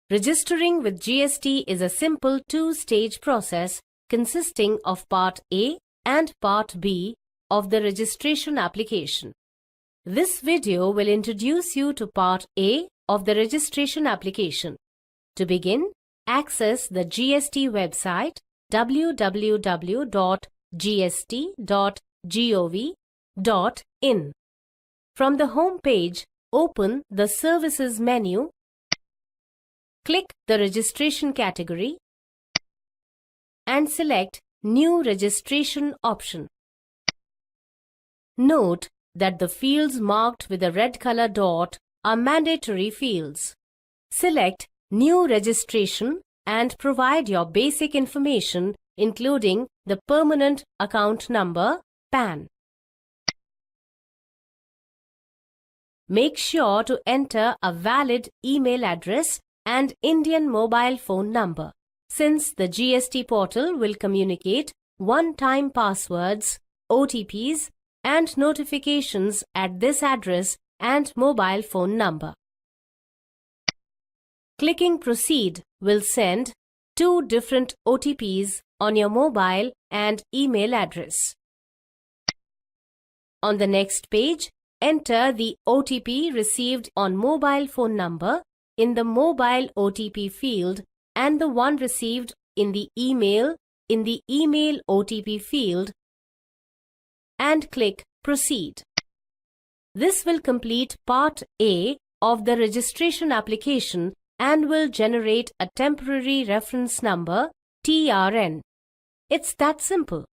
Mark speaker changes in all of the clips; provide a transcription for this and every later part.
Speaker 1: Registering with GST is a simple two-stage process consisting of Part A and Part B of the registration application. This video will introduce you to Part A of the registration application. To begin, access the GST website www.gst.gov.in. From the home page, open the Services menu. Click the Registration category and select New Registration option. Note that the fields marked with a red color dot are mandatory fields. Select New Registration and provide your basic information including the permanent account number, PAN. Make sure to enter a valid email address and Indian mobile phone number, since the GST portal will communicate one-time passwords, OTPs, and notifications at this address and mobile phone number. Clicking Proceed will send two different OTPs on your mobile and email address. On the next page, enter the OTP received on mobile phone number in the Mobile OTP field and the one received in the email OTP field and click Proceed. This will complete Part A of the registration application and will generate a temporary reference number, TRN. It's that simple.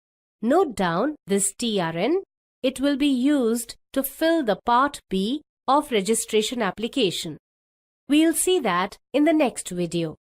Speaker 1: Note down this TRN. It will be used to fill the Part B of registration application. We'll see that in the next video.